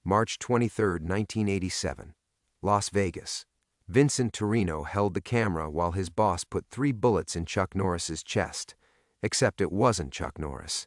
March 23, 1987. Las Vegas. Vincent Torino held the camera while his boss put 3 bullets in Chuck Norris's chest. Except it wasn't Chuck Norris.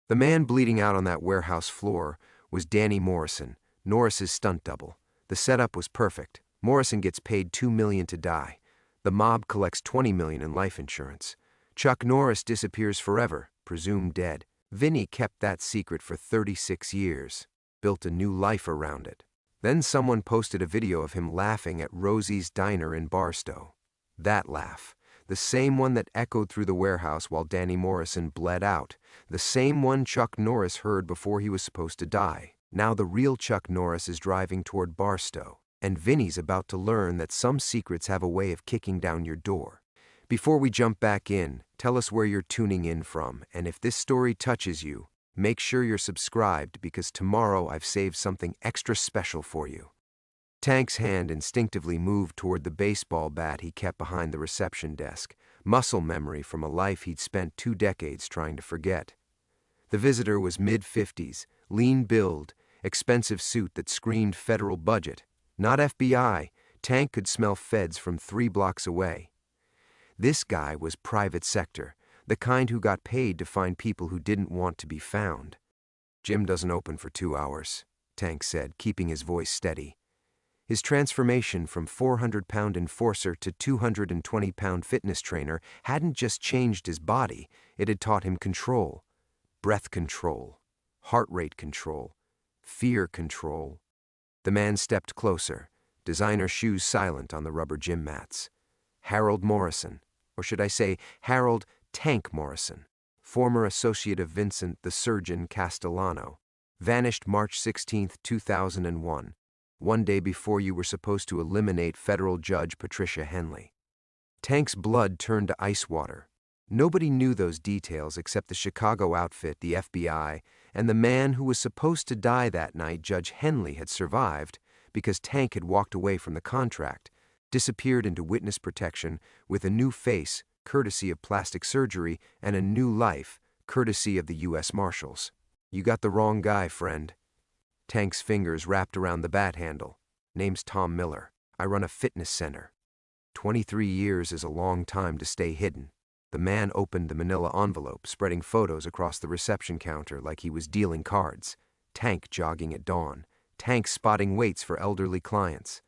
The man bleeding out on that warehouse floor was Danny Morrison, Norris's stunt double. The setup was perfect. Morrison gets paid $2 million to die. The mob collects $20 million in life insurance. Chuck Norris disappears forever, presumed dead. Vinny kept that secret for 36 years, built a new life around it. Then someone posted a video of him laughing at Rosie's Diner in Barstow. That laugh, the same one that echoed through the warehouse while Danny Morrison bled out, the same one Chuck Norris heard before he was supposed to die. Now the real Chuck Norris is driving toward Barstow, and Vinny's about to learn that some secrets have a way of kicking down your door. Before we jump back in, tell us where you're tuning in from, and if this story touches you, make sure you're subscribed because tomorrow I've saved something extra special for you. Tank's hand instinctively moved toward the baseball bat he kept behind the reception desk, muscle memory from a life he'd spent 2 decades trying to forget. The visitor was mid-50s, lean build, expensive suit that screamed federal budget. Not FBI, Tank could smell feds from 3 blocks away. This guy was private sector, the kind who got paid to find people who didn't want to be found. "Gym doesn't open for 2 hours, Tank said, keeping his voice steady. His transformation from 400-pound enforcer to 220-pound fitness trainer hadn't just changed his body, it had taught him control. Breath control, heart rate control, fear control. The man stepped closer, designer shoes silent on the rubber gym mats. Harold Morrison, or should I say Harold Tank Morrison, former associate of Vincent the surgeon Castellano, vanished March 16, 2001, one day before you were supposed to eliminate federal judge Patricia Henley. Tank's blood turned to ice water. Nobody knew those details except the Chicago outfit, the FBI, and the man who was supposed to die that night. Judge Henley had survived because Tank had walked away from the contract, disappeared into witness protection with a new face, courtesy of plastic surgery, and a new life, courtesy of the U.S. Marshals. "You got the wrong guy, friend." Tank's fingers wrapped around the bat handle. "Name's Tom Miller. I run a fitness center." 23 years is a long time to stay hidden. The man opened the manila envelope, spreading photos across the reception counter like he was dealing cards. Tank jogging at dawn. Tank spotting weights for elderly clients.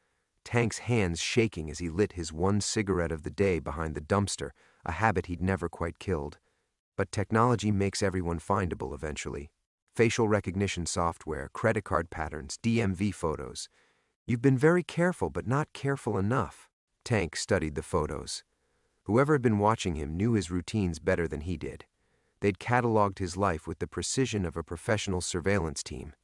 Tank's hands shaking as he lit his 1 cigarette of the day behind the dumpster, a habit he'd never quite killed. But technology makes everyone findable eventually. Facial recognition software, credit card patterns, DMV photos. You've been very careful, but not careful enough. Tank studied the photos. Whoever had been watching him knew his routines better than he did. They'd cataloged his life with the precision of a professional surveillance team.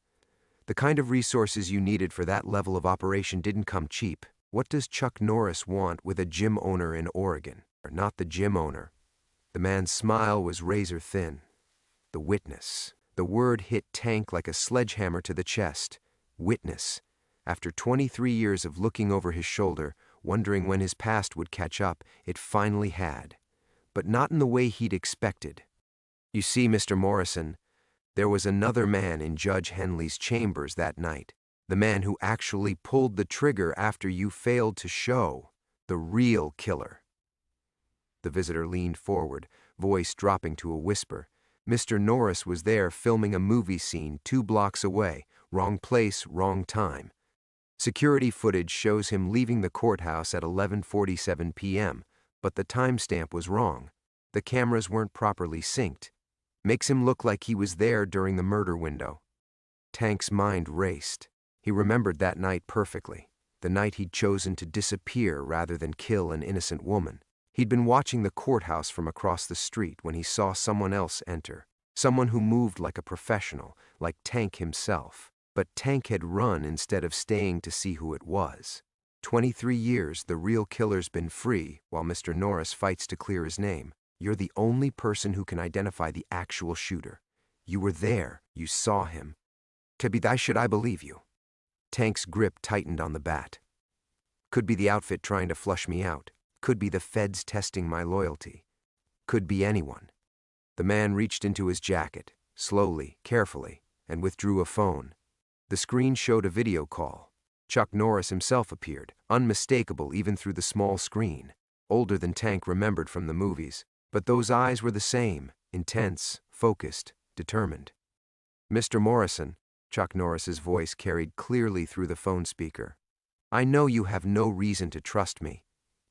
The kind of resources you needed for that level of operation didn't come cheap. What does Chuck Norris want with a gym owner in Oregon? Or not the gym owner. The man's smile was razor thin. The witness. The word hit Tank like a sledgehammer to the chest. Witness. After 23 years of looking over his shoulder, wondering when his past would catch up, it finally had. But not in the way he'd expected. "You see, Mr. Morrison, there was another man in Judge Henley's chambers that night. The man who actually pulled the trigger after you failed to show. The real killer." The visitor leaned forward, voice dropping to a whisper. Mr. Norris was there filming a movie scene 2 blocks away. Wrong place, wrong time. Security footage shows him leaving the courthouse at 11:47 p.m., but the timestamp was wrong. The cameras weren't properly synced. Makes him look like he was there during the murder window. Tank's mind raced. He remembered that night perfectly, the night he'd chosen to disappear rather than kill an innocent woman. He'd been watching the courthouse from across the street when he saw someone else enter, someone who moved like a professional, like Tank himself. But Tank had run instead of staying to see who it was. 23 years, the real killer's been free, while Mr. Norris fights to clear his name. You're the only person who can identify the actual shooter. You were there. You saw him. Kabidai, should I believe you? Tank's grip tightened on the bat. Could be the outfit trying to flush me out. Could be the feds testing my loyalty. Could be anyone. The man reached into his jacket, slowly, carefully, and withdrew a phone. The screen showed a video call. Chuck Norris himself appeared, unmistakable even through the small screen. Older than Tank remembered from the movies, but those eyes were the same, intense, focused, determined. "Mr. Morrison," Chuck Norris's voice carried clearly through the phone speaker. "I know you have no reason to trust me,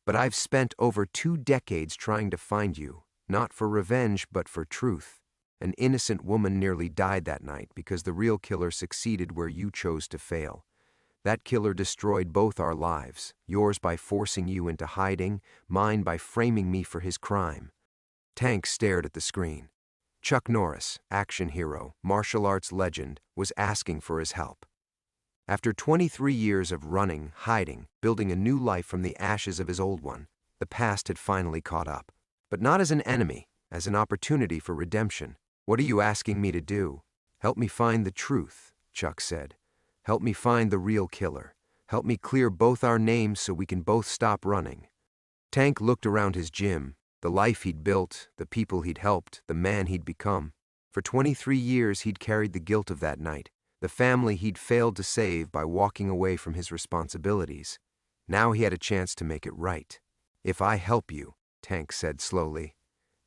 but I've spent over 2 decades trying to find you, not for revenge but for truth. An innocent woman nearly died that night because the real killer succeeded where you chose to fail. That killer destroyed both our lives, yours by forcing you into hiding, mine by framing me for his crime." Tank stared at the screen. Chuck Norris, action hero, martial arts legend, was asking for his help. After 23 years of running, hiding, building a new life from the ashes of his old one, the past had finally caught up. But not as an enemy, as an opportunity for redemption. "What are you asking me to do?" "Help me find the truth," Chuck said. "Help me find the real killer. Help me clear both our names so we can both stop running." Tank looked around his gym, the life he'd built, the people he'd helped, the man he'd become. For 23 years he'd carried the guilt of that night, the family he'd failed to save by walking away from his responsibilities. Now he had a chance to make it right. "If I help you," Tank said slowly,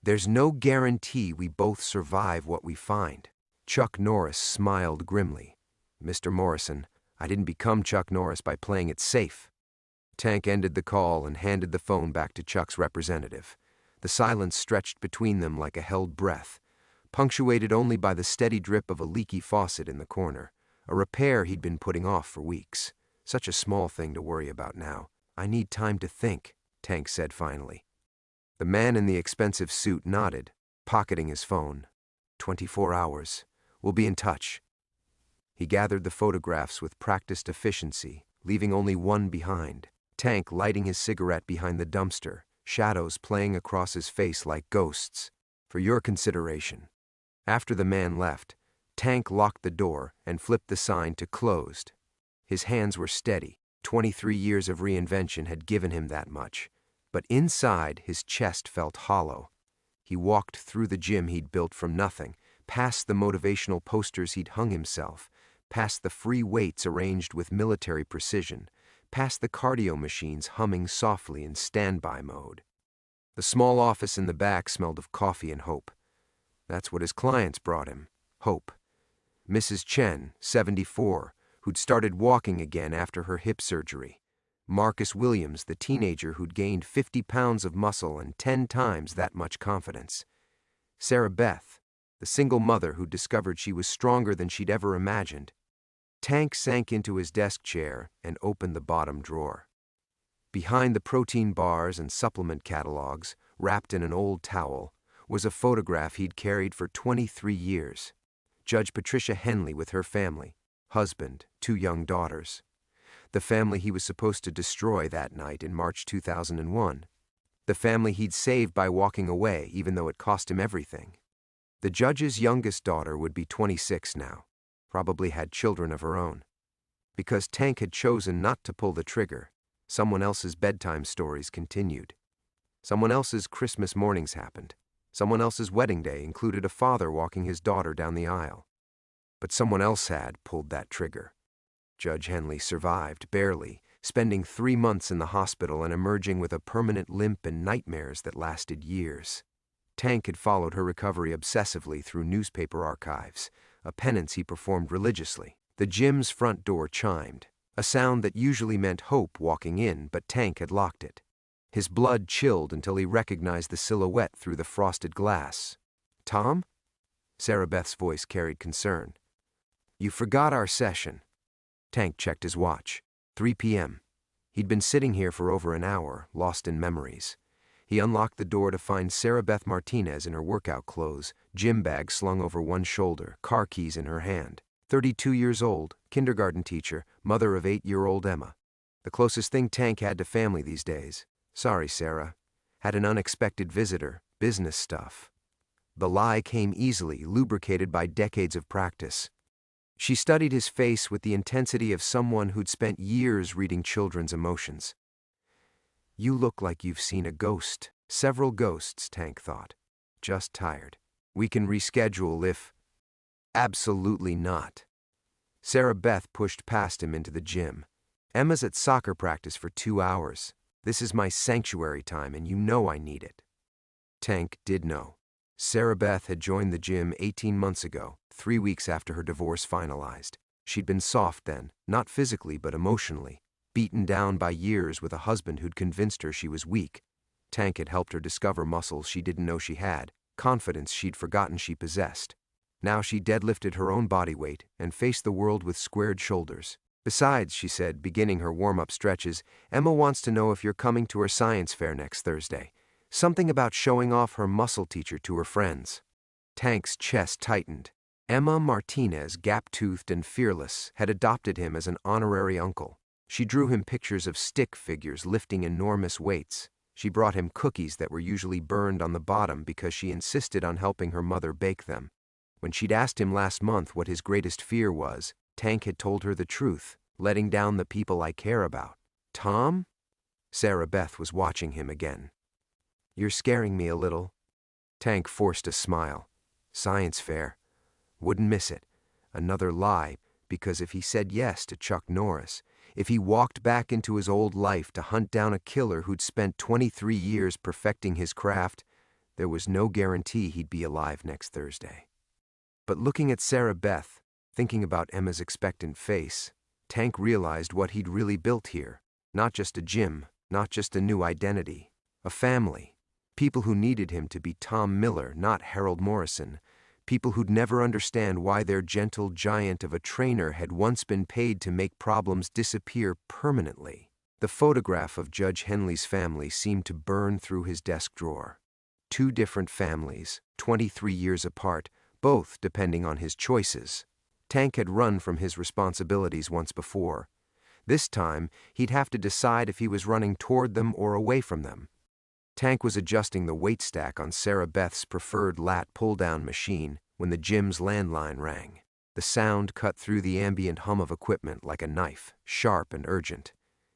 "there's no guarantee we both survive what we find." Chuck Norris smiled grimly. "Mr. Morrison, I didn't become Chuck Norris by playing it safe." Tank ended the call and handed the phone back to Chuck's representative. The silence stretched between them like a held breath, punctuated only by the steady drip of a leaky faucet in the corner, a repair he'd been putting off for weeks. "Such a small thing to worry about now. I need time to think," Tank said finally. The man in the expensive suit nodded, pocketing his phone. 24 hours. We'll be in touch." He gathered the photographs with practiced efficiency, leaving only one behind. Tank lighting his cigarette behind the dumpster, shadows playing across his face like ghosts. "For your consideration." After the man left, Tank locked the door and flipped the sign to closed. His hands were steady. 23 years of reinvention had given him that much. But inside, his chest felt hollow. He walked through the gym he'd built from nothing, past the motivational posters he'd hung himself, past the free weights arranged with military precision, past the cardio machines humming softly in standby mode. The small office in the back smelled of coffee and hope. That's what his clients brought him, hope. Mrs. Chen, 74, who'd started walking again after her hip surgery. Marcus Williams, the teenager who'd gained 50 pounds of muscle and 10 times that much confidence. Sarah Beth, the single mother who discovered she was stronger than she'd ever imagined. Tank sank into his desk chair and opened the bottom drawer. Behind the protein bars and supplement catalogs, wrapped in an old towel, was a photograph he'd carried for 23 years. Judge Patricia Henley with her family, husband, 2 young daughters. The family he was supposed to destroy that night in March 2001. The family he'd saved by walking away, even though it cost him everything. The judge's youngest daughter would be 26 now, probably had children of her own. Because Tank had chosen not to pull the trigger, someone else's bedtime stories continued. Someone else's Christmas mornings happened. Someone else's wedding day included a father walking his daughter down the aisle. But someone else had pulled that trigger. Judge Henley survived, barely, spending 3 months in the hospital and emerging with a permanent limp and nightmares that lasted years. Tank had followed her recovery obsessively through newspaper archives, a penance he performed religiously. The gym's front door chimed, a sound that usually meant Hope walking in, but Tank had locked it. His blood chilled until he recognized the silhouette through the frosted glass. "Tom?" Sarah Beth's voice carried concern. "You forgot our session." Tank checked his watch. 3 p.m. He'd been sitting here for over an hour, lost in memories. He unlocked the door to find Sarah Beth Martinez in her workout clothes, gym bag slung over one shoulder, car keys in her hand. 32 years old, kindergarten teacher, mother of 8-year-old Emma. The closest thing Tank had to family these days. "Sorry, Sarah. Had an unexpected visitor, business stuff." The lie came easily, lubricated by decades of practice. She studied his face with the intensity of someone who'd spent years reading children's emotions. "You look like you've seen a ghost." Several ghosts, Tank thought. "Just tired. We can reschedule if—" "Absolutely not." Sarah Beth pushed past him into the gym. Emma's at soccer practice for 2 hours. This is my sanctuary time, and you know I need it. Tank did know. Sarah Beth had joined the gym 18 months ago, 3 weeks after her divorce finalized. She'd been soft then, not physically but emotionally, beaten down by years with a husband who'd convinced her she was weak. Tank had helped her discover muscles she didn't know she had, confidence she'd forgotten she possessed. Now she deadlifted her own body weight and faced the world with squared shoulders. Besides, she said, beginning her warm-up stretches, Emma wants to know if you're coming to her science fair next Thursday. Something about showing off her muscle teacher to her friends. Tank's chest tightened. Emma Martinez, gap-toothed and fearless, had adopted him as an honorary uncle. She drew him pictures of stick figures lifting enormous weights. She brought him cookies that were usually burned on the bottom because she insisted on helping her mother bake them. When she'd asked him last month what his greatest fear was, Tank had told her the truth, letting down the people I care about. Tom? Sarah Beth was watching him again. You're scaring me a little. Tank forced a smile. Science fair. Wouldn't miss it. Another lie, because if he said yes to Chuck Noris, if he walked back into his old life to hunt down a killer who'd spent 23 years perfecting his craft, there was no guarantee he'd be alive next Thursday. But looking at Sarah Beth, thinking about Emma's expectant face, Tank realized what he'd really built here. Not just a gym, not just a new identity. A family. People who needed him to be Tom Miller, not Harold Morrison. People who'd never understand why their gentle giant of a trainer had once been paid to make problems disappear permanently. The photograph of Judge Henley's family seemed to burn through his desk drawer. 2 different families, 23 years apart, both depending on his choices. Tank had run from his responsibilities once before. This time, he'd have to decide if he was running toward them or away from them. Tank was adjusting the weight stack on Sarah Beth's preferred lat pull-down machine when the gym's landline rang. The sound cut through the ambient hum of equipment like a knife, sharp and urgent.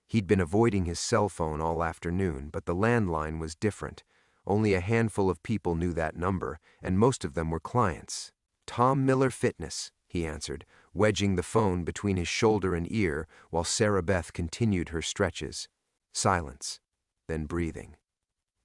He'd been avoiding his cell phone all afternoon, but the landline was different. Only a handful of people knew that number, and most of them were clients. Tom Miller Fitness, he answered, wedging the phone between his shoulder and ear while Sarah Beth continued her stretches. Silence, then breathing.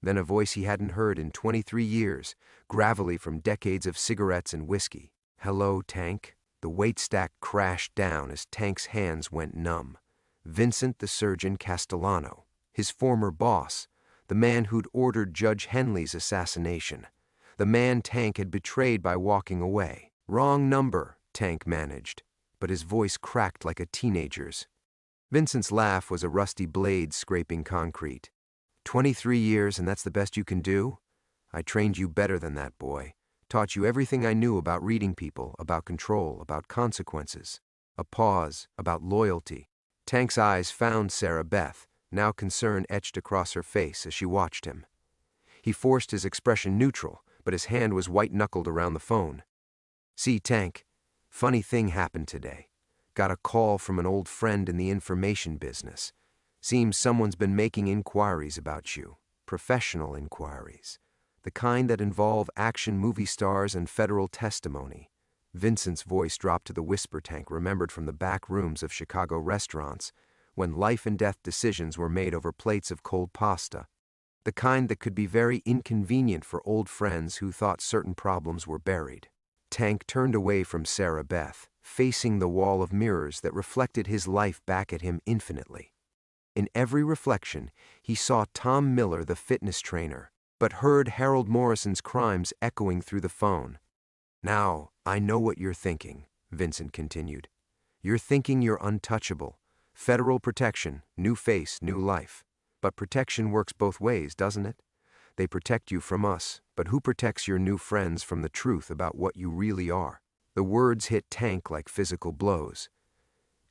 Then a voice he hadn't heard in 23 years, gravelly from decades of cigarettes and whiskey. Hello, Tank. The weight stack crashed down as Tank's hands went numb. Vincent the surgeon Castellano, his former boss, the man who'd ordered Judge Henley's assassination. The man Tank had betrayed by walking away. Wrong number, Tank managed, but his voice cracked like a teenager's. Vincent's laugh was a rusty blade scraping concrete. 23 years, and that's the best you can do? I trained you better than that, boy. Taught you everything I knew about reading people, about control, about consequences. A pause, about loyalty. Tank's eyes found Sarah Beth, now concern etched across her face as she watched him. He forced his expression neutral, but his hand was white-knuckled around the phone. See, Tank, funny thing happened today. Got a call from an old friend in the information business. Seems someone's been making inquiries about you, professional inquiries, the kind that involve action movie stars and federal testimony. Vincent's voice dropped to the whisper Tank remembered from the back rooms of Chicago restaurants when life-and-death decisions were made over plates of cold pasta, the kind that could be very inconvenient for old friends who thought certain problems were buried. Tank turned away from Sarah Beth, facing the wall of mirrors that reflected his life back at him infinitely. In every reflection, he saw Tom Miller, the fitness trainer, but heard Harold Morrison's crimes echoing through the phone. Now, I know what you're thinking, Vincent continued. You're thinking you're untouchable. Federal protection, new face, new life. But protection works both ways, doesn't it? They protect you from us, but who protects your new friends from the truth about what you really are? The words hit Tank like physical blows.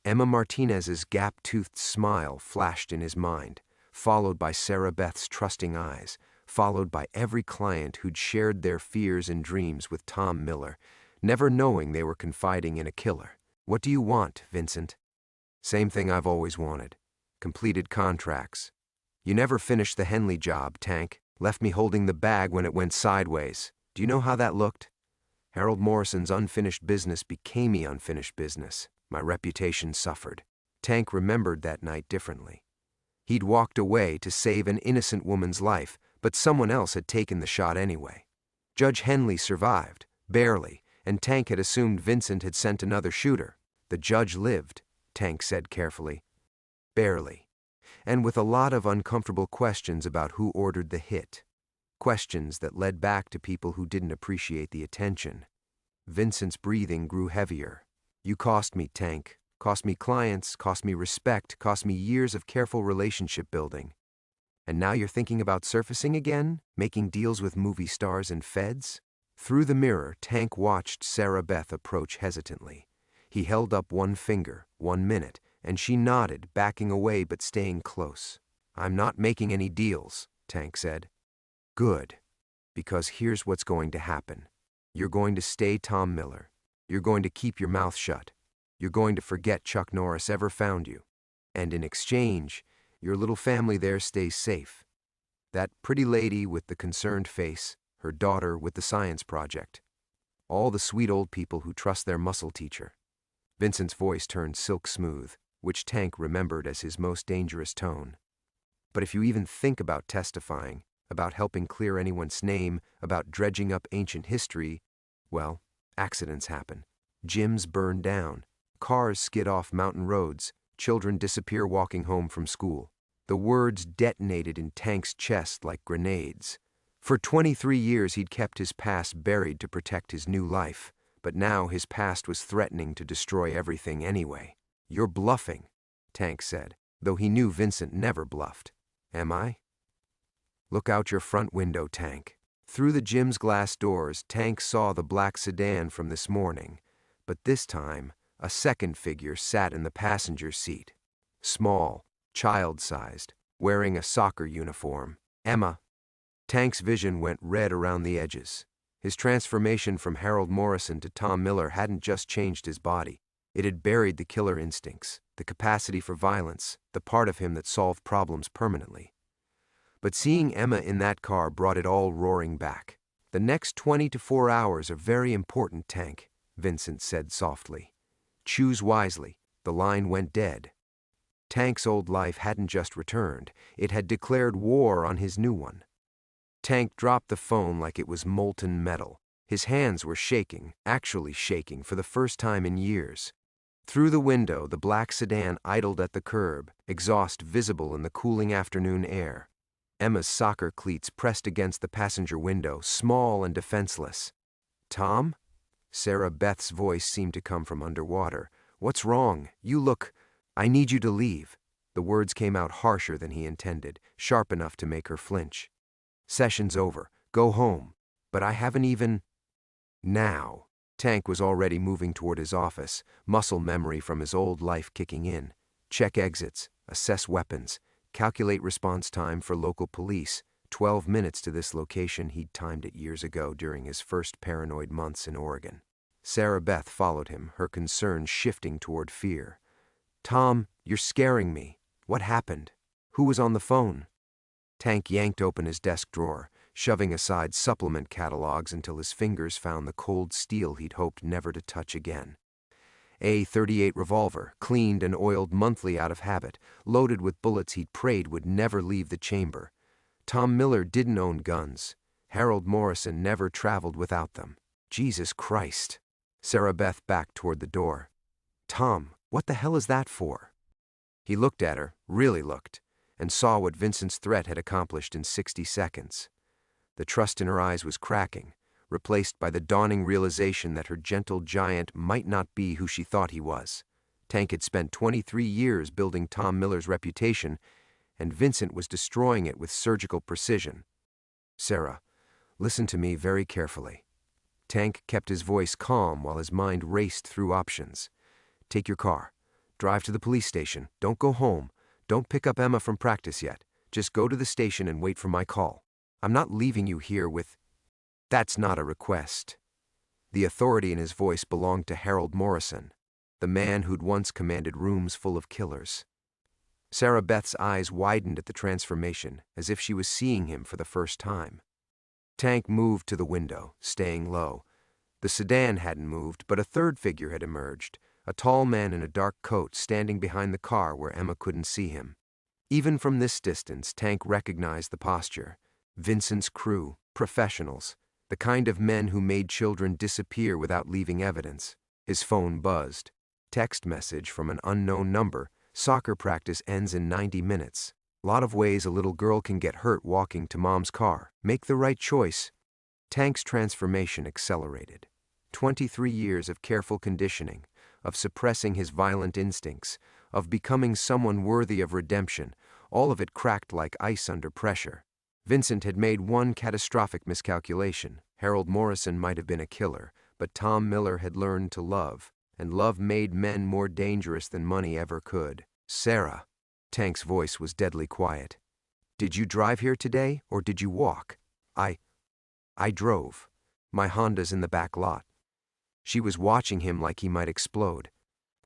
Emma Martinez's gap-toothed smile flashed in his mind, followed by Sarah Beth's trusting eyes, followed by every client who'd shared their fears and dreams with Tom Miller, never knowing they were confiding in a killer. What do you want, Vincent? Same thing I've always wanted. Completed contracts. You never finished the Henley job, Tank. Left me holding the bag when it went sideways. Do you know how that looked? Harold Morrison's unfinished business became me unfinished business. My reputation suffered. Tank remembered that night differently. He'd walked away to save an innocent woman's life, but someone else had taken the shot anyway. Judge Henley survived, barely, and Tank had assumed Vincent had sent another shooter. The judge lived, Tank said carefully. Barely. And with a lot of uncomfortable questions about who ordered the hit. Questions that led back to people who didn't appreciate the attention. Vincent's breathing grew heavier. You cost me, Tank. Cost me clients, cost me respect, cost me years of careful relationship building. And now you're thinking about surfacing again? Making deals with movie stars and feds? Through the mirror, Tank watched Sarah Beth approach hesitantly. He held up one finger, 1 minute, and she nodded, backing away but staying close. I'm not making any deals, Tank said. Good, because here's what's going to happen. You're going to stay Tom Miller. You're going to keep your mouth shut. You're going to forget Chuck Noris ever found you. And in exchange, your little family there stays safe. That pretty lady with the concerned face, her daughter with the science project. All the sweet old people who trust their muscle teacher. Vincent's voice turned silk smooth, which Tank remembered as his most dangerous tone. But if you even think about testifying, about helping clear anyone's name, about dredging up ancient history, well, accidents happen. Gyms burn down. Cars skid off mountain roads. Children disappear walking home from school. The words detonated in Tank's chest like grenades. For 23 years he'd kept his past buried to protect his new life, but now his past was threatening to destroy everything anyway. You're bluffing, Tank said, though he knew Vincent never bluffed. Am I? Look out your front window, Tank. Through the gym's glass doors, Tank saw the black sedan from this morning, but this time, a second figure sat in the passenger seat. Small, child-sized, wearing a soccer uniform. Emma. Tank's vision went red around the edges. His transformation from Harold Morrison to Tom Miller hadn't just changed his body. It had buried the killer instincts, the capacity for violence, the part of him that solved problems permanently. But seeing Emma in that car brought it all roaring back. The next 24 hours are very important, Tank, Vincent said softly. Choose wisely. The line went dead. Tank's old life hadn't just returned. It had declared war on his new one. Tank dropped the phone like it was molten metal. His hands were shaking, actually shaking for the first time in years. Through the window, the black sedan idled at the curb, exhaust visible in the cooling afternoon air. Emma's soccer cleats pressed against the passenger window, small and defenseless. Tom? Sarah Beth's voice seemed to come from underwater. What's wrong? You look... I need you to leave. The words came out harsher than he intended, sharp enough to make her flinch. Session's over. Go home. But I haven't even... Now. Tank was already moving toward his office, muscle memory from his old life kicking in. Check exits, assess weapons, calculate response time for local police. 12 minutes to this location. He'd timed it years ago during his first paranoid months in Oregon. Sarah Beth followed him, her concern shifting toward fear. Tom, you're scaring me. What happened? Who was on the phone? Tank yanked open his desk drawer, shoving aside supplement catalogs until his fingers found the cold steel he'd hoped never to touch again. A .38 revolver, cleaned and oiled monthly out of habit, loaded with bullets he'd prayed would never leave the chamber. Tom Miller didn't own guns. Harold Morrison never traveled without them. Jesus Christ. Sarah Beth backed toward the door. Tom, what the hell is that for? He looked at her, really looked, and saw what Vincent's threat had accomplished in 60 seconds. The trust in her eyes was cracking, replaced by the dawning realization that her gentle giant might not be who she thought he was. Tank had spent 23 years building Tom Miller's reputation, and Vincent was destroying it with surgical precision. Sarah, listen to me very carefully. Tank kept his voice calm while his mind raced through options. Take your car. Drive to the police station. Don't go home. Don't pick up Emma from practice yet. Just go to the station and wait for my call. I'm not leaving you here with... That's not a request. The authority in his voice belonged to Harold Morrison, the man who'd once commanded rooms full of killers. Sarah Beth's eyes widened at the transformation, as if she was seeing him for the first time. Tank moved to the window, staying low. The sedan hadn't moved, but a third figure had emerged, a tall man in a dark coat standing behind the car where Emma couldn't see him. Even from this distance, Tank recognized the posture. Vincent's crew, professionals, the kind of men who made children disappear without leaving evidence. His phone buzzed. Text message from an unknown number. Soccer practice ends in 90 minutes. Lot of ways a little girl can get hurt walking to mom's car. Make the right choice. Tank's transformation accelerated. 23 years of careful conditioning, of suppressing his violent instincts, of becoming someone worthy of redemption, all of it cracked like ice under pressure. Vincent had made one catastrophic miscalculation. Harold Morrison might have been a killer, but Tom Miller had learned to love, and love made men more dangerous than money ever could. Sarah. Tank's voice was deadly quiet. Did you drive here today, or did you walk? I drove. My Honda's in the back lot. She was watching him like he might explode.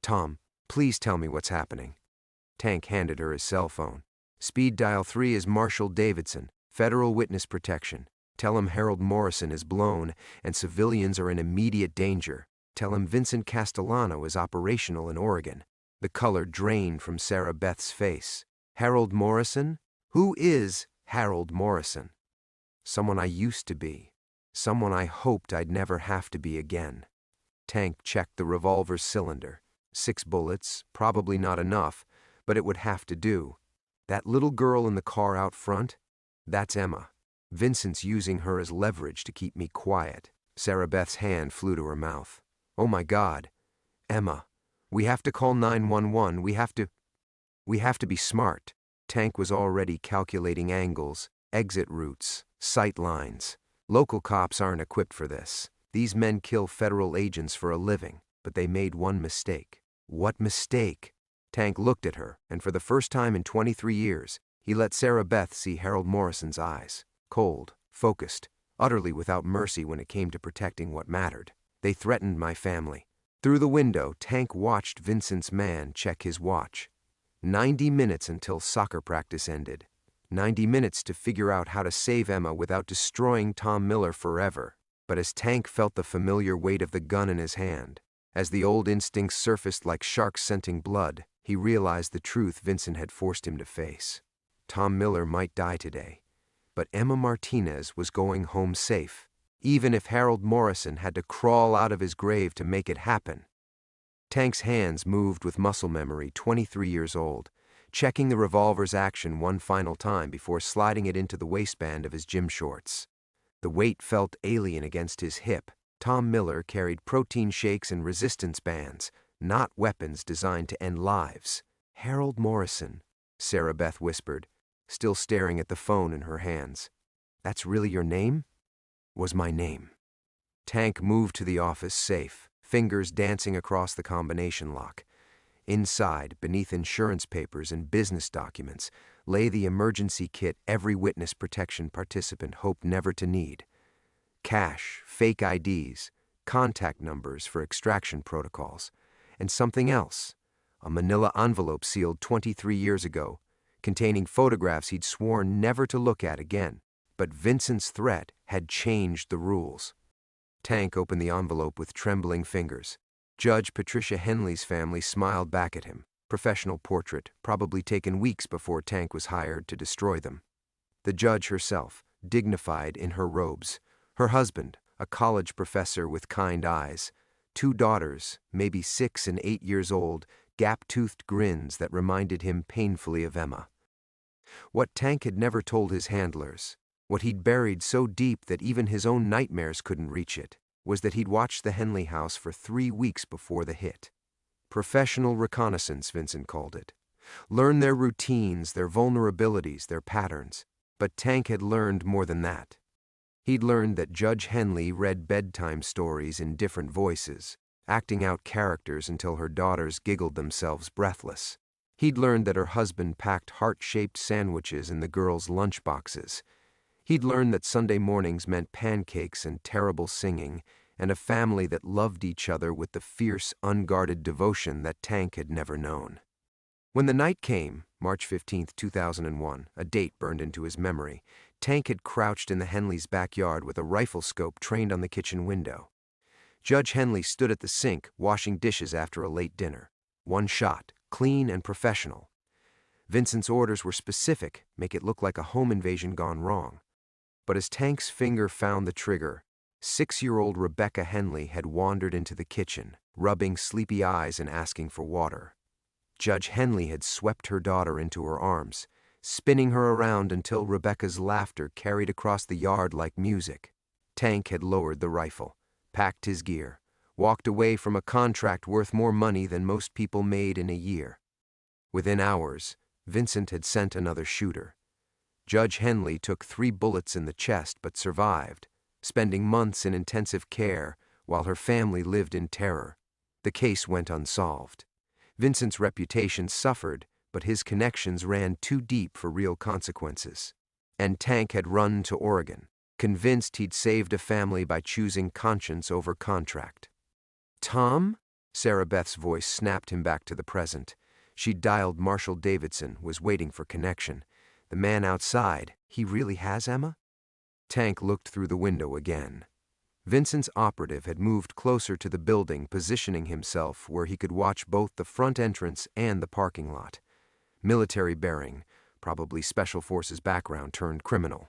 Tom, please tell me what's happening. Tank handed her his cell phone. Speed dial 3 is Marshall Davidson, Federal Witness Protection. Tell him Harold Morrison is blown and civilians are in immediate danger. Tell him Vincent Castellano is operational in Oregon. The color drained from Sarah Beth's face. Harold Morrison? Who is Harold Morrison? Someone I used to be. Someone I hoped I'd never have to be again. Tank checked the revolver's cylinder. 6 bullets, probably not enough, but it would have to do. That little girl in the car out front? That's Emma. Vincent's using her as leverage to keep me quiet. Sarah Beth's hand flew to her mouth. Oh my God. Emma, we have to call 911. We have to be smart. Tank was already calculating angles, exit routes, sight lines. Local cops aren't equipped for this. These men kill federal agents for a living, but they made one mistake. What mistake? Tank looked at her, and for the first time in 23 years, he let Sarah Beth see Harold Morrison's eyes. Cold, focused, utterly without mercy when it came to protecting what mattered. They threatened my family. Through the window, Tank watched Vincent's man check his watch. 90 minutes until soccer practice ended. 90 minutes to figure out how to save Emma without destroying Tom Miller forever. But as Tank felt the familiar weight of the gun in his hand, as the old instincts surfaced like sharks scenting blood, he realized the truth Vincent had forced him to face. Tom Miller might die today, but Emma Martinez was going home safe, even if Harold Morrison had to crawl out of his grave to make it happen. Tank's hands moved with muscle memory, 23 years old, checking the revolver's action one final time before sliding it into the waistband of his gym shorts. The weight felt alien against his hip. Tom Miller carried protein shakes and resistance bands, not weapons designed to end lives. Harold Morrison, Sarah Beth whispered, still staring at the phone in her hands. That's really your name? Was my name. Tank moved to the office safe, fingers dancing across the combination lock. Inside, beneath insurance papers and business documents, lay the emergency kit every witness protection participant hoped never to need. Cash, fake IDs, contact numbers for extraction protocols, and something else, a manila envelope sealed 23 years ago, containing photographs he'd sworn never to look at again. But Vincent's threat had changed the rules. Tank opened the envelope with trembling fingers. Judge Patricia Henley's family smiled back at him. Professional portrait, probably taken weeks before Tank was hired to destroy them. The judge herself, dignified in her robes. Her husband, a college professor with kind eyes. 2 daughters, maybe 6 and 8 years old, gap-toothed grins that reminded him painfully of Emma. What Tank had never told his handlers, what he'd buried so deep that even his own nightmares couldn't reach it, was that he'd watched the Henley house for 3 weeks before the hit. Professional reconnaissance, Vincent called it. Learn their routines, their vulnerabilities, their patterns. But Tank had learned more than that. He'd learned that Judge Henley read bedtime stories in different voices, acting out characters until her daughters giggled themselves breathless. He'd learned that her husband packed heart-shaped sandwiches in the girls' lunchboxes. He'd learned that Sunday mornings meant pancakes and terrible singing, and a family that loved each other with the fierce, unguarded devotion that Tank had never known. When the night came, March 15, 2001, a date burned into his memory, Tank had crouched in the Henleys' backyard with a rifle scope trained on the kitchen window. Judge Henley stood at the sink, washing dishes after a late dinner. One shot, clean and professional. Vincent's orders were specific, make it look like a home invasion gone wrong. But as Tank's finger found the trigger, 6-year-old Rebecca Henley had wandered into the kitchen, rubbing sleepy eyes and asking for water. Judge Henley had swept her daughter into her arms, spinning her around until Rebecca's laughter carried across the yard like music. Tank had lowered the rifle, packed his gear, walked away from a contract worth more money than most people made in a year. Within hours, Vincent had sent another shooter. Judge Henley took 3 bullets in the chest but survived, spending months in intensive care while her family lived in terror. The case went unsolved. Vincent's reputation suffered, but his connections ran too deep for real consequences. And Tank had run to Oregon, convinced he'd saved a family by choosing conscience over contract. "Tom?" Sarah Beth's voice snapped him back to the present. She'd dialed Marshall Davidson, was waiting for connection. The man outside, he really has Emma? Tank looked through the window again. Vincent's operative had moved closer to the building, positioning himself where he could watch both the front entrance and the parking lot. Military bearing, probably Special Forces background turned criminal.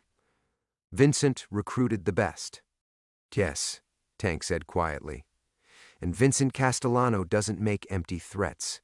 Vincent recruited the best. "Yes," Tank said quietly. "And Vincent Castellano doesn't make empty threats.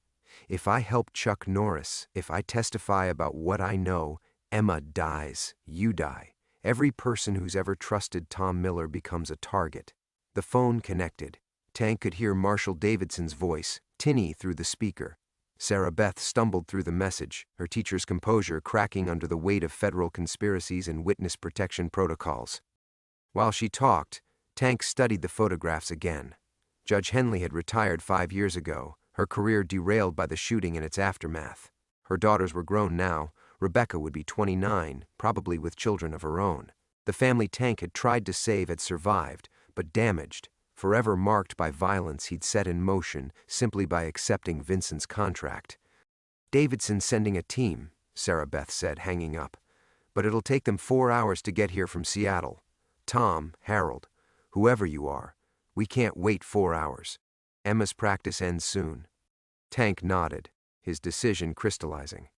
If I help Chuck Noris, if I testify about what I know, Emma dies, you die. Every person who's ever trusted Tom Miller becomes a target." The phone connected. Tank could hear Marshall Davidson's voice, tinny through the speaker. Sarah Beth stumbled through the message, her teacher's composure cracking under the weight of federal conspiracies and witness protection protocols. While she talked, Tank studied the photographs again. Judge Henley had retired 5 years ago, her career derailed by the shooting and its aftermath. Her daughters were grown now. Rebecca would be 29, probably with children of her own. The family Tank had tried to save had survived, but damaged, forever marked by violence he'd set in motion simply by accepting Vincent's contract. "Davidson's sending a team," Sarah Beth said, hanging up. "But it'll take them 4 hours to get here from Seattle. Tom, Harold, whoever you are, we can't wait 4 hours. Emma's practice ends soon." Tank nodded, his decision crystallizing.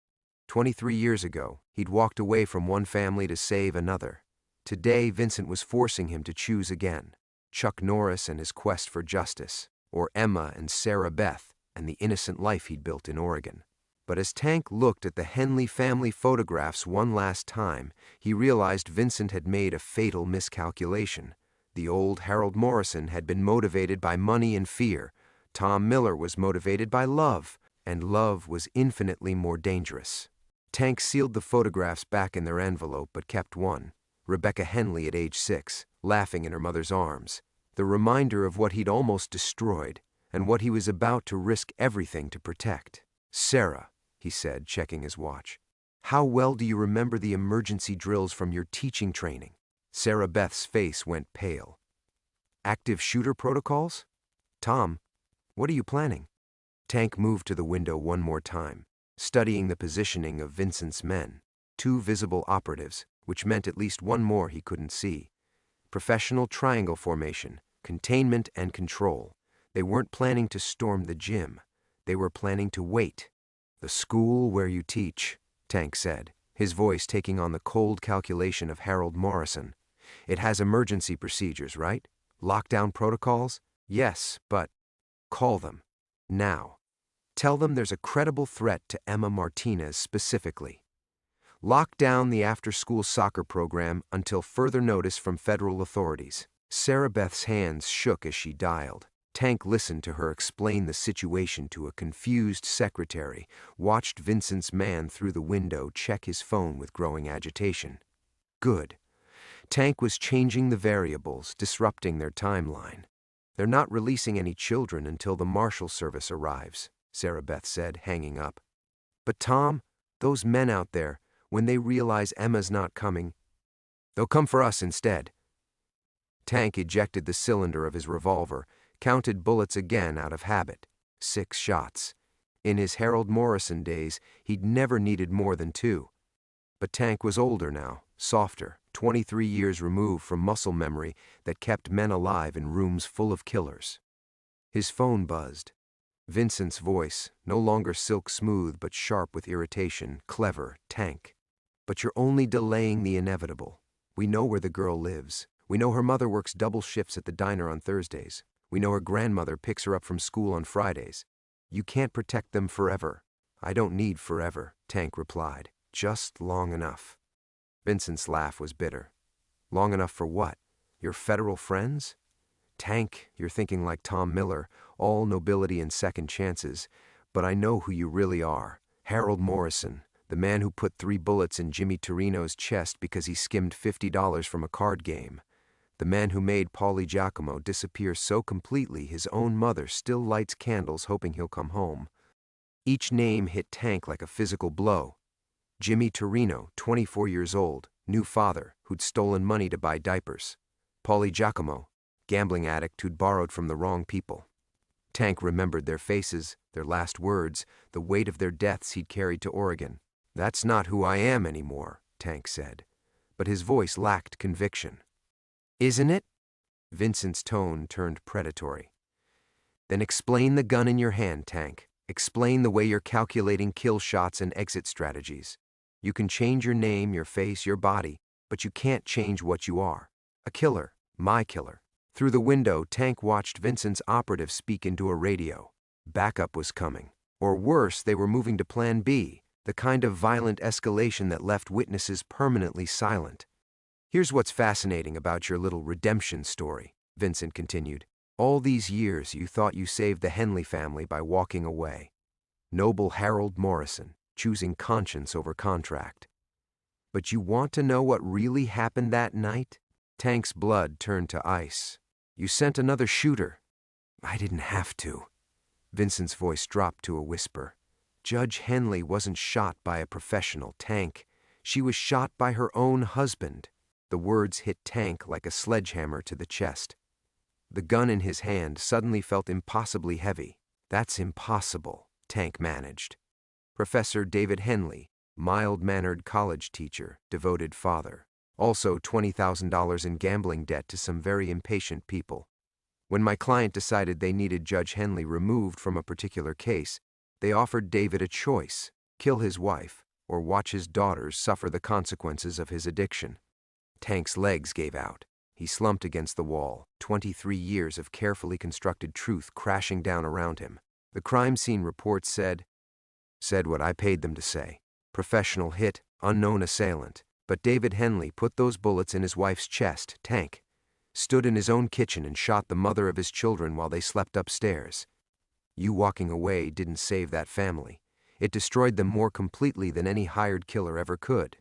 23 years ago, he'd walked away from one family to save another. Today, Vincent was forcing him to choose again. Chuck Noris and his quest for justice, or Emma and Sarah Beth and the innocent life he'd built in Oregon. But as Tank looked at the Henley family photographs one last time, he realized Vincent had made a fatal miscalculation. The old Harold Morrison had been motivated by money and fear. Tom Miller was motivated by love, and love was infinitely more dangerous. Tank sealed the photographs back in their envelope but kept one. Rebecca Henley at age 6, laughing in her mother's arms. The reminder of what he'd almost destroyed, and what he was about to risk everything to protect. "Sarah," he said, checking his watch, "how well do you remember the emergency drills from your teaching training?" Sarah Beth's face went pale. "Active shooter protocols? Tom, what are you planning?" Tank moved to the window one more time, studying the positioning of Vincent's men. 2 visible operatives, which meant at least one more he couldn't see. Professional triangle formation, containment and control. They weren't planning to storm the gym. They were planning to wait. "The school where you teach," Tank said, his voice taking on the cold calculation of Harold Morrison. "It has emergency procedures, right? Lockdown protocols? Yes, but call them. Now. Tell them there's a credible threat to Emma Martinez specifically. Lock down the after-school soccer program until further notice from federal authorities." Sarah Beth's hands shook as she dialed. Tank listened to her explain the situation to a confused secretary, watched Vincent's man through the window check his phone with growing agitation. Good. Tank was changing the variables, disrupting their timeline. "They're not releasing any children until the Marshal Service arrives," Sarah Beth said, hanging up. "But Tom, those men out there, when they realize Emma's not coming, they'll come for us instead." Tank ejected the cylinder of his revolver, counted bullets again out of habit. 6 shots. In his Harold Morrison days, he'd never needed more than 2. But Tank was older now, softer, 23 years removed from muscle memory that kept men alive in rooms full of killers. His phone buzzed. Vincent's voice, no longer silk smooth but sharp with irritation. "Clever, Tank. But you're only delaying the inevitable. We know where the girl lives. We know her mother works double shifts at the diner on Thursdays. We know her grandmother picks her up from school on Fridays. You can't protect them forever." "I don't need forever," Tank replied. "Just long enough." Vincent's laugh was bitter. "Long enough for what? Your federal friends?" "Tank, you're thinking like Tom Miller, all nobility and second chances. But I know who you really are. Harold Morrison, the man who put 3 bullets in Jimmy Torino's chest because he skimmed $50 from a card game. The man who made Paulie Giacomo disappear so completely his own mother still lights candles hoping he'll come home." Each name hit Tank like a physical blow. Jimmy Torino, 24 years old, new father, who'd stolen money to buy diapers. Paulie Giacomo, gambling addict who'd borrowed from the wrong people. Tank remembered their faces, their last words, the weight of their deaths he'd carried to Oregon. "That's not who I am anymore," Tank said. But his voice lacked conviction. "Isn't it?" Vincent's tone turned predatory. "Then explain the gun in your hand, Tank. Explain the way you're calculating kill shots and exit strategies. You can change your name, your face, your body, but you can't change what you are. A killer, my killer." Through the window, Tank watched Vincent's operative speak into a radio. Backup was coming. Or worse, they were moving to Plan B, the kind of violent escalation that left witnesses permanently silent. "Here's what's fascinating about your little redemption story," Vincent continued. "All these years you thought you saved the Henley family by walking away. Noble Harold Morrison, choosing conscience over contract. But you want to know what really happened that night?" Tank's blood turned to ice. "You sent another shooter." "I didn't have to." Vincent's voice dropped to a whisper. "Judge Henley wasn't shot by a professional, Tank. She was shot by her own husband." The words hit Tank like a sledgehammer to the chest. The gun in his hand suddenly felt impossibly heavy. "That's impossible," Tank managed. Professor David Henley, mild-mannered college teacher, devoted father. Also $20,000 in gambling debt to some very impatient people. When my client decided they needed Judge Henley removed from a particular case, they offered David a choice: kill his wife or watch his daughters suffer the consequences of his addiction. Tank's legs gave out. He slumped against the wall, 23 years of carefully constructed truth crashing down around him. The crime scene report said what I paid them to say. Professional hit, unknown assailant. But David Henley put those bullets in his wife's chest, Tank. Stood in his own kitchen and shot the mother of his children while they slept upstairs. You walking away didn't save that family. It destroyed them more completely than any hired killer ever could.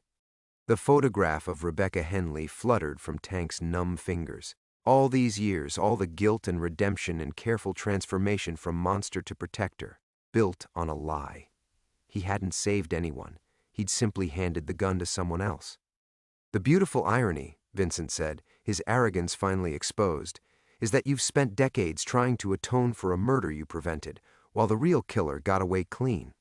The photograph of Rebecca Henley fluttered from Tank's numb fingers. All these years, all the guilt and redemption and careful transformation from monster to protector, built on a lie. He hadn't saved anyone. He'd simply handed the gun to someone else. "The beautiful irony," Vincent said, his arrogance finally exposed, "is that you've spent decades trying to atone for a murder you prevented, while the real killer got away clean."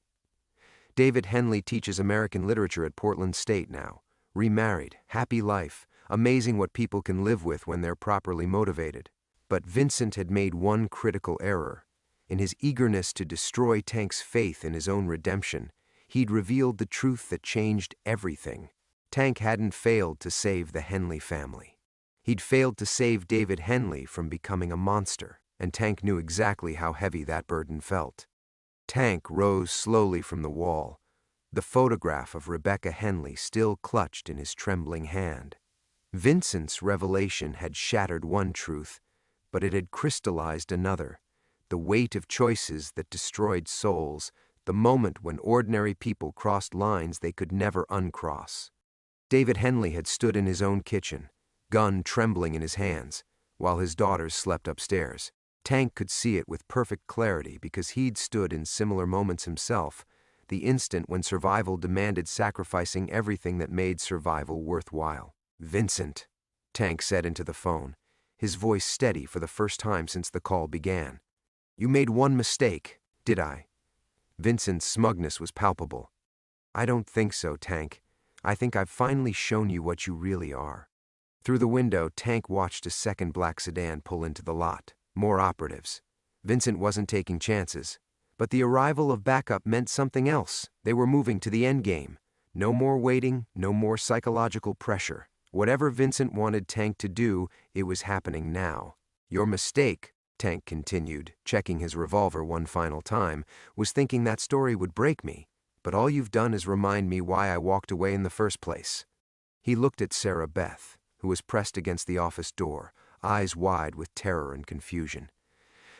David Henley teaches American literature at Portland State now. Remarried, happy life, amazing what people can live with when they're properly motivated. But Vincent had made one critical error. In his eagerness to destroy Tank's faith in his own redemption, he'd revealed the truth that changed everything. Tank hadn't failed to save the Henley family. He'd failed to save David Henley from becoming a monster, and Tank knew exactly how heavy that burden felt. Tank rose slowly from the wall, the photograph of Rebecca Henley still clutched in his trembling hand. Vincent's revelation had shattered one truth, but it had crystallized another, the weight of choices that destroyed souls, the moment when ordinary people crossed lines they could never uncross. David Henley had stood in his own kitchen, gun trembling in his hands, while his daughters slept upstairs. Tank could see it with perfect clarity because he'd stood in similar moments himself, the instant when survival demanded sacrificing everything that made survival worthwhile. "Vincent," Tank said into the phone, his voice steady for the first time since the call began. "You made one mistake, did I?" Vincent's smugness was palpable. "I don't think so, Tank. I think I've finally shown you what you really are." Through the window, Tank watched a second black sedan pull into the lot. More operatives. Vincent wasn't taking chances. But the arrival of backup meant something else. They were moving to the endgame. No more waiting, no more psychological pressure. Whatever Vincent wanted Tank to do, it was happening now. "Your mistake," Tank continued, checking his revolver one final time, "was thinking that story would break me. But all you've done is remind me why I walked away in the first place." He looked at Sarah Beth, who was pressed against the office door, eyes wide with terror and confusion.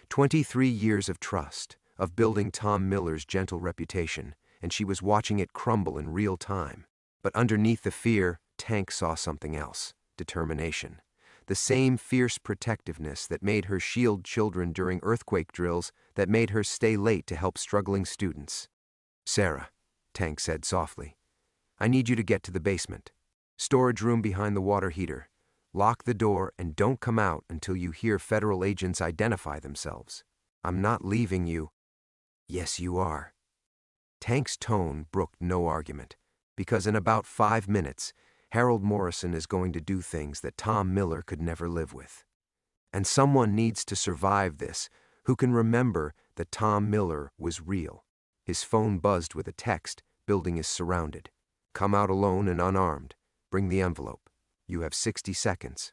23 years of trust, of building Tom Miller's gentle reputation, and she was watching it crumble in real time. But underneath the fear, Tank saw something else: determination. The same fierce protectiveness that made her shield children during earthquake drills, that made her stay late to help struggling students. "Sarah," Tank said softly, "I need you to get to the basement. Storage room behind the water heater. Lock the door and don't come out until you hear federal agents identify themselves. I'm not leaving you." "Yes, you are." Tank's tone brooked no argument, because in about 5 minutes, Harold Morrison is going to do things that Tom Miller could never live with. And someone needs to survive this who can remember that Tom Miller was real. His phone buzzed with a text: "Building is surrounded. Come out alone and unarmed. Bring the envelope. You have 60 seconds."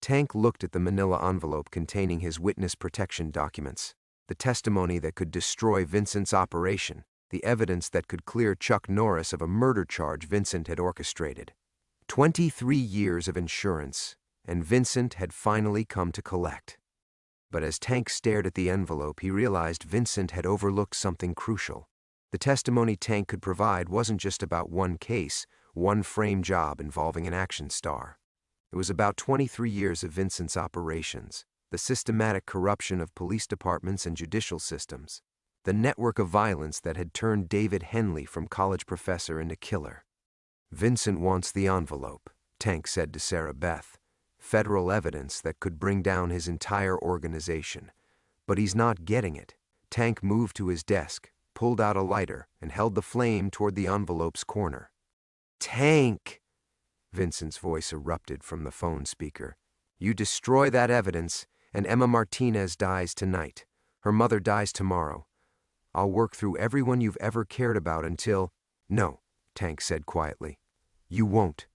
Tank looked at the manila envelope containing his witness protection documents, the testimony that could destroy Vincent's operation, the evidence that could clear Chuck Noris of a murder charge Vincent had orchestrated. 23 years of insurance, and Vincent had finally come to collect. But as Tank stared at the envelope, he realized Vincent had overlooked something crucial. The testimony Tank could provide wasn't just about one case, one frame job involving an action star. It was about 23 years of Vincent's operations, the systematic corruption of police departments and judicial systems, the network of violence that had turned David Henley from college professor into killer. "Vincent wants the envelope," Tank said to Sarah Beth. "Federal evidence that could bring down his entire organization. But he's not getting it." Tank moved to his desk, pulled out a lighter, and held the flame toward the envelope's corner. "Tank!" Vincent's voice erupted from the phone speaker. "You destroy that evidence, and Emma Martinez dies tonight. Her mother dies tomorrow. I'll work through everyone you've ever cared about until—" "No," Tank said quietly. "You won't."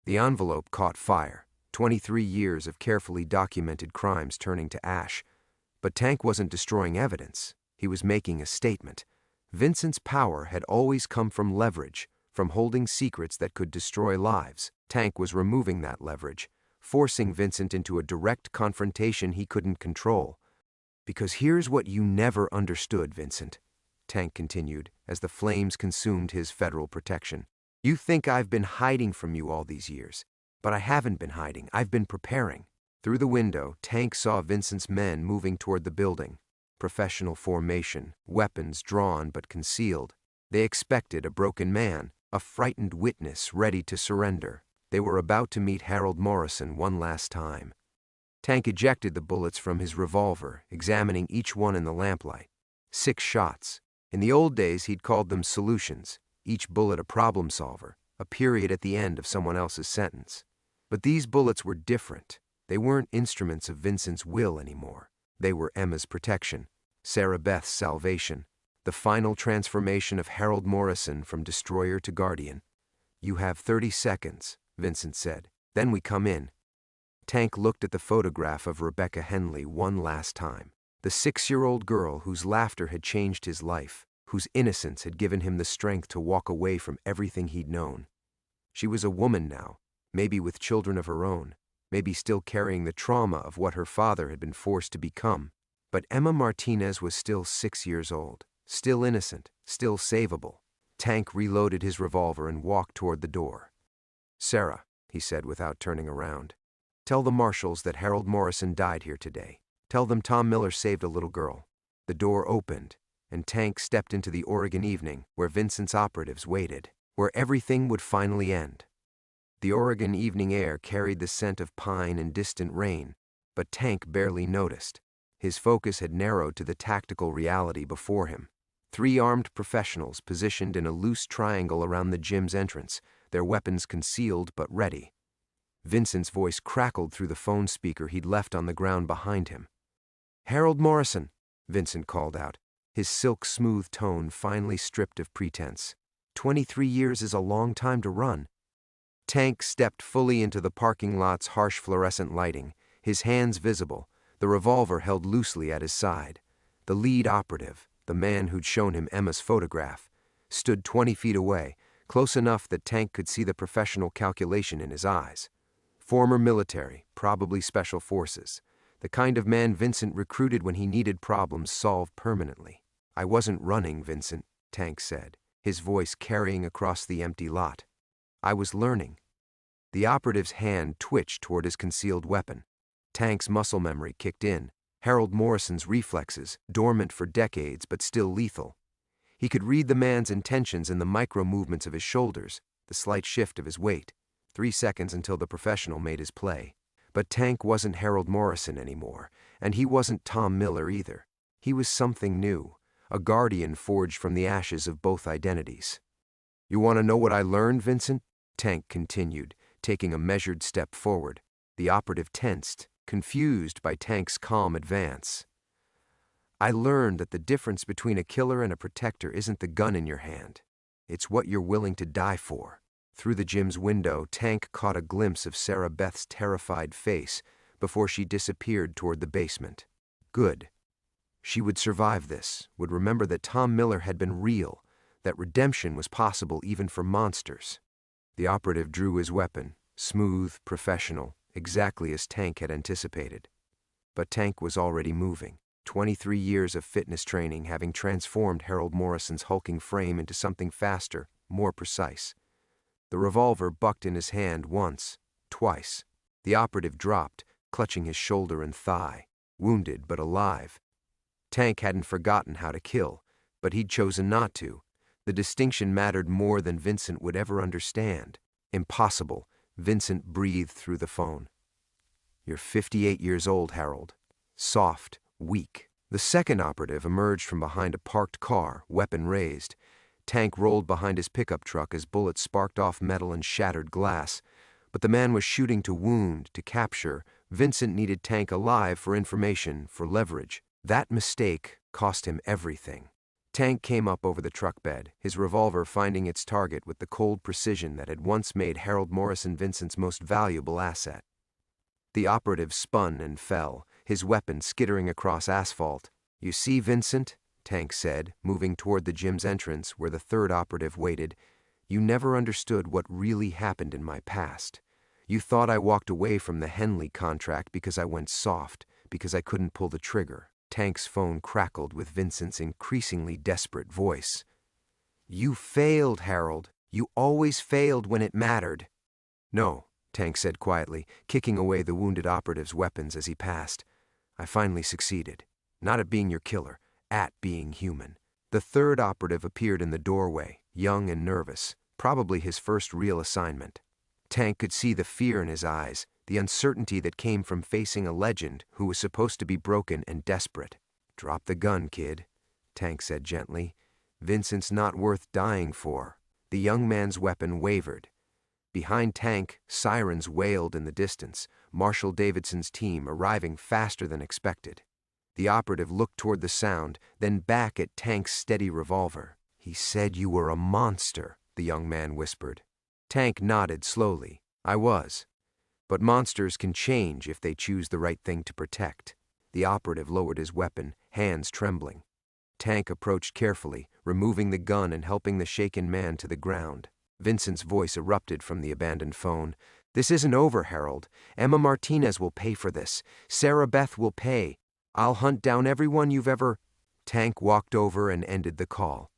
The envelope caught fire, 23 years of carefully documented crimes turning to ash. But Tank wasn't destroying evidence. He was making a statement. Vincent's power had always come from leverage, from holding secrets that could destroy lives. Tank was removing that leverage, forcing Vincent into a direct confrontation he couldn't control. "Because here's what you never understood, Vincent," Tank continued, as the flames consumed his federal protection. "You think I've been hiding from you all these years, but I haven't been hiding. I've been preparing." Through the window, Tank saw Vincent's men moving toward the building. Professional formation, weapons drawn but concealed. They expected a broken man, a frightened witness ready to surrender. They were about to meet Harold Morrison one last time. Tank ejected the bullets from his revolver, examining each one in the lamplight. 6 shots. In the old days, he'd called them solutions, each bullet a problem solver, a period at the end of someone else's sentence. But these bullets were different. They weren't instruments of Vincent's will anymore. They were Emma's protection, Sarah Beth's salvation, the final transformation of Harold Morrison from destroyer to guardian. "You have 30 seconds, Vincent said. "Then we come in." Tank looked at the photograph of Rebecca Henley one last time. The 6-year-old girl whose laughter had changed his life, whose innocence had given him the strength to walk away from everything he'd known. She was a woman now, maybe with children of her own, maybe still carrying the trauma of what her father had been forced to become. But Emma Martinez was still 6 years old, still innocent, still savable. Tank reloaded his revolver and walked toward the door. "Sarah," he said without turning around, "tell the marshals that Harold Morrison died here today. Tell them Tom Miller saved a little girl." The door opened, and Tank stepped into the Oregon evening, where Vincent's operatives waited, where everything would finally end. The Oregon evening air carried the scent of pine and distant rain, but Tank barely noticed. His focus had narrowed to the tactical reality before him. 3 armed professionals positioned in a loose triangle around the gym's entrance, their weapons concealed but ready. Vincent's voice crackled through the phone speaker he'd left on the ground behind him. "Harold Morrison," Vincent called out, his silk-smooth tone finally stripped of pretense. 23 years is a long time to run." Tank stepped fully into the parking lot's harsh fluorescent lighting, his hands visible, the revolver held loosely at his side. The lead operative, the man who'd shown him Emma's photograph, stood 20 feet away, close enough that Tank could see the professional calculation in his eyes. Former military, probably special forces, the kind of man Vincent recruited when he needed problems solved permanently. "I wasn't running, Vincent," Tank said, his voice carrying across the empty lot. "I was learning." The operative's hand twitched toward his concealed weapon. Tank's muscle memory kicked in, Harold Morrison's reflexes, dormant for decades but still lethal. He could read the man's intentions in the micro-movements of his shoulders, the slight shift of his weight. 3 seconds until the professional made his play. But Tank wasn't Harold Morrison anymore, and he wasn't Tom Miller either. He was something new, a guardian forged from the ashes of both identities. "You want to know what I learned, Vincent?" Tank continued, taking a measured step forward. The operative tensed, confused by Tank's calm advance. "I learned that the difference between a killer and a protector isn't the gun in your hand. It's what you're willing to die for." Through the gym's window, Tank caught a glimpse of Sarah Beth's terrified face before she disappeared toward the basement. Good. She would survive this, would remember that Tom Miller had been real, that redemption was possible even for monsters. The operative drew his weapon, smooth, professional, exactly as Tank had anticipated. But Tank was already moving, 23 years of fitness training having transformed Harold Morrison's hulking frame into something faster, more precise. The revolver bucked in his hand once, twice. The operative dropped, clutching his shoulder and thigh, wounded but alive. Tank hadn't forgotten how to kill, but he'd chosen not to. The distinction mattered more than Vincent would ever understand. "Impossible," Vincent breathed through the phone. "You're 58 years old, Harold." Soft, weak. The second operative emerged from behind a parked car, weapon raised. Tank rolled behind his pickup truck as bullets sparked off metal and shattered glass. But the man was shooting to wound, to capture. Vincent needed Tank alive for information, for leverage. That mistake cost him everything. Tank came up over the truck bed, his revolver finding its target with the cold precision that had once made Harold Morrison Vincent's most valuable asset. The operative spun and fell, his weapon skittering across asphalt. "You see, Vincent," Tank said, moving toward the gym's entrance where the third operative waited, "you never understood what really happened in my past. You thought I walked away from the Henley contract because I went soft, because I couldn't pull the trigger." Tank's phone crackled with Vincent's increasingly desperate voice. "You failed, Harold. You always failed when it mattered." "No," Tank said quietly, kicking away the wounded operative's weapons as he passed. "I finally succeeded. Not at being your killer, at being human." The third operative appeared in the doorway, young and nervous, probably his first real assignment. Tank could see the fear in his eyes, the uncertainty that came from facing a legend who was supposed to be broken and desperate. "Drop the gun, kid," Tank said gently. "Vincent's not worth dying for." The young man's weapon wavered. Behind Tank, sirens wailed in the distance, Marshal Davidson's team arriving faster than expected. The operative looked toward the sound, then back at Tank's steady revolver. "He said you were a monster," the young man whispered. Tank nodded slowly. "I was. But monsters can change if they choose the right thing to protect." The operative lowered his weapon, hands trembling. Tank approached carefully, removing the gun and helping the shaken man to the ground. Vincent's voice erupted from the abandoned phone. "This isn't over, Harold. Emma Martinez will pay for this. Sarah Beth will pay. I'll hunt down everyone you've ever—" Tank walked over and ended the call.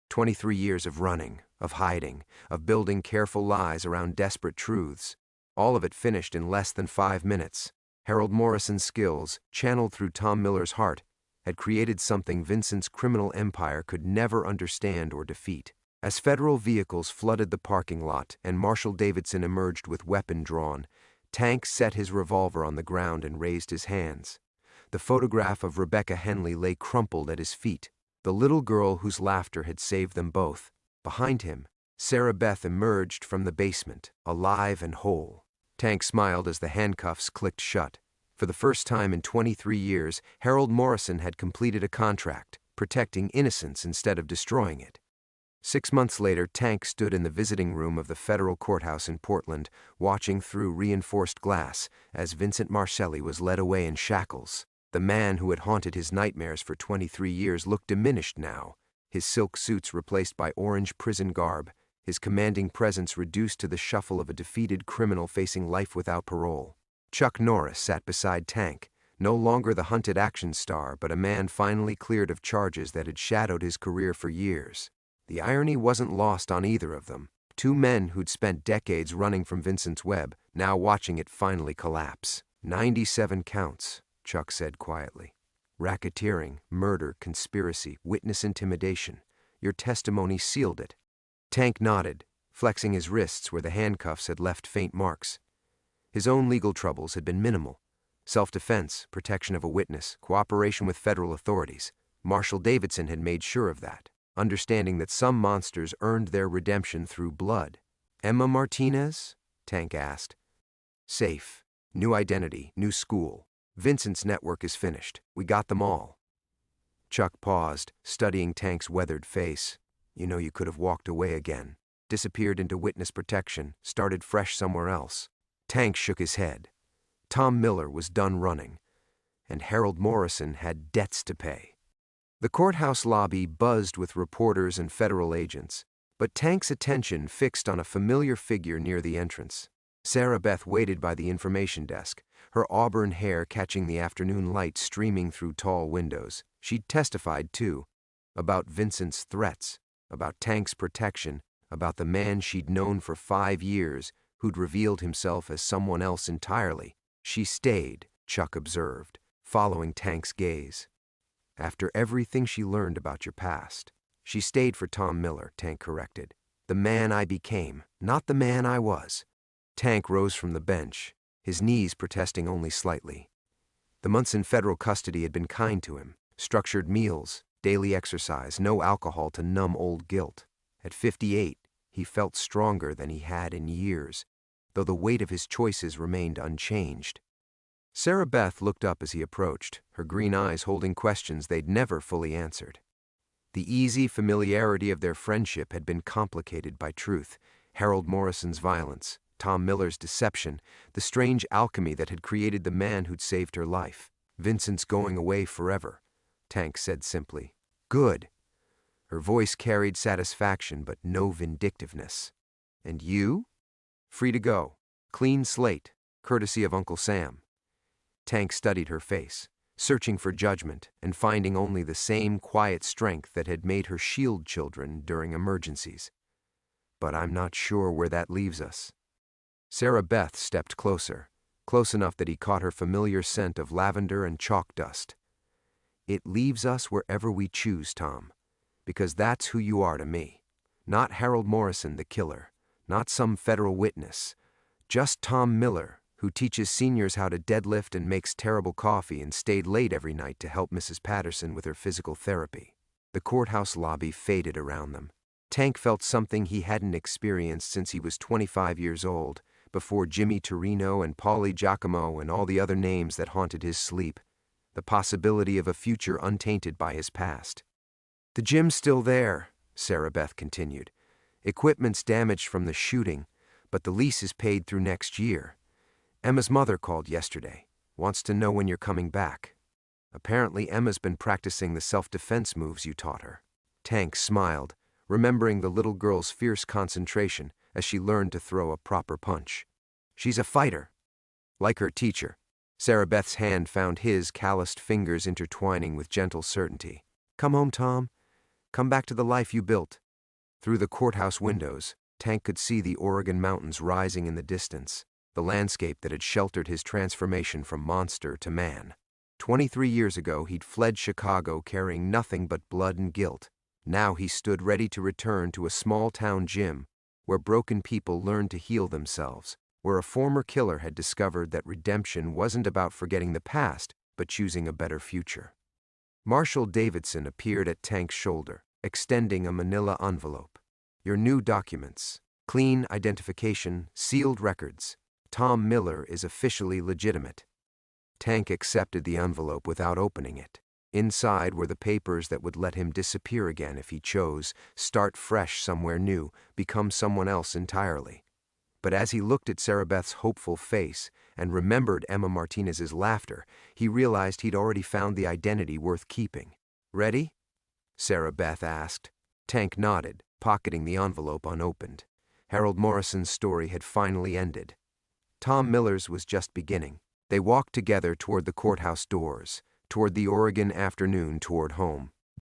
23 years of running, of hiding, of building careful lies around desperate truths. All of it finished in less than 5 minutes. Harold Morrison's skills, channeled through Tom Miller's heart, had created something Vincent's criminal empire could never understand or defeat. As federal vehicles flooded the parking lot and Marshal Davidson emerged with weapon drawn, Tank set his revolver on the ground and raised his hands. The photograph of Rebecca Henley lay crumpled at his feet, the little girl whose laughter had saved them both. Behind him, Sarah Beth emerged from the basement, alive and whole. Tank smiled as the handcuffs clicked shut. For the first time in 23 years, Harold Morrison had completed a contract, protecting innocence instead of destroying it. 6 months later, Tank stood in the visiting room of the federal courthouse in Portland, watching through reinforced glass as Vincent Marcelli was led away in shackles. The man who had haunted his nightmares for 23 years looked diminished now, his silk suits replaced by orange prison garb, his commanding presence reduced to the shuffle of a defeated criminal facing life without parole. Chuck Noris sat beside Tank, no longer the hunted action star, but a man finally cleared of charges that had shadowed his career for years. The irony wasn't lost on either of them. Two men who'd spent decades running from Vincent's web, now watching it finally collapse. 97 counts, Chuck said quietly. Racketeering, murder, conspiracy, witness intimidation. Your testimony sealed it. Tank nodded, flexing his wrists where the handcuffs had left faint marks. His own legal troubles had been minimal. Self-defense, protection of a witness, cooperation with federal authorities. Marshal Davidson had made sure of that, understanding that some monsters earned their redemption through blood. Emma Martinez? Tank asked. Safe. New identity, new school. Vincent's network is finished. We got them all. Chuck paused, studying Tank's weathered face. You could have walked away again, disappeared into witness protection, started fresh somewhere else. Tank shook his head. Tom Miller was done running, and Harold Morrison had debts to pay. The courthouse lobby buzzed with reporters and federal agents, but Tank's attention fixed on a familiar figure near the entrance. Sarah Beth waited by the information desk, her auburn hair catching the afternoon light streaming through tall windows. She'd testified, too, about Vincent's threats, about Tank's protection, about the man she'd known for 5 years, who'd revealed himself as someone else entirely. She stayed, Chuck observed, following Tank's gaze. After everything she learned about your past. She stayed for Tom Miller, Tank corrected. The man I became, not the man I was. Tank rose from the bench, his knees protesting only slightly. The months in federal custody had been kind to him. Structured meals, daily exercise, no alcohol to numb old guilt. At 58, he felt stronger than he had in years, though the weight of his choices remained unchanged. Sarah Beth looked up as he approached, her green eyes holding questions they'd never fully answered. The easy familiarity of their friendship had been complicated by truth, Harold Morrison's violence, Tom Miller's deception, the strange alchemy that had created the man who'd saved her life. Vincent's going away forever, Tank said simply. Good. Her voice carried satisfaction but no vindictiveness. And you? Free to go. Clean slate, courtesy of Uncle Sam. Tank studied her face, searching for judgment and finding only the same quiet strength that had made her shield children during emergencies. But I'm not sure where that leaves us. Sarah Beth stepped closer, close enough that he caught her familiar scent of lavender and chalk dust. It leaves us wherever we choose, Tom, because that's who you are to me. Not Harold Morrison, the killer, not some federal witness, just Tom Miller, who teaches seniors how to deadlift and makes terrible coffee and stayed late every night to help Mrs. Patterson with her physical therapy. The courthouse lobby faded around them. Tank felt something he hadn't experienced since he was 25 years old, before Jimmy Torino and Paulie Giacomo and all the other names that haunted his sleep, the possibility of a future untainted by his past. The gym's still there, Sarah Beth continued. Equipment's damaged from the shooting, but the lease is paid through next year. Emma's mother called yesterday, wants to know when you're coming back. Apparently Emma's been practicing the self-defense moves you taught her. Tank smiled, remembering the little girl's fierce concentration as she learned to throw a proper punch. She's a fighter. Like her teacher. Sarah Beth's hand found his calloused fingers intertwining with gentle certainty. Come home, Tom. Come back to the life you built. Through the courthouse windows, Tank could see the Oregon mountains rising in the distance, the landscape that had sheltered his transformation from monster to man. 23 years ago, he'd fled Chicago carrying nothing but blood and guilt. Now he stood ready to return to a small-town gym where broken people learned to heal themselves, where a former killer had discovered that redemption wasn't about forgetting the past, but choosing a better future. Marshal Davidson appeared at Tank's shoulder, extending a manila envelope. Your new documents. Clean identification, sealed records. Tom Miller is officially legitimate. Tank accepted the envelope without opening it. Inside were the papers that would let him disappear again if he chose, start fresh somewhere new, become someone else entirely. But as he looked at Sarah Beth's hopeful face and remembered Emma Martinez's laughter, he realized he'd already found the identity worth keeping. "Ready?" Sarah Beth asked. Tank nodded, pocketing the envelope unopened. Harold Morrison's story had finally ended. Tom Miller's was just beginning. They walked together toward the courthouse doors, toward the Oregon afternoon toward home.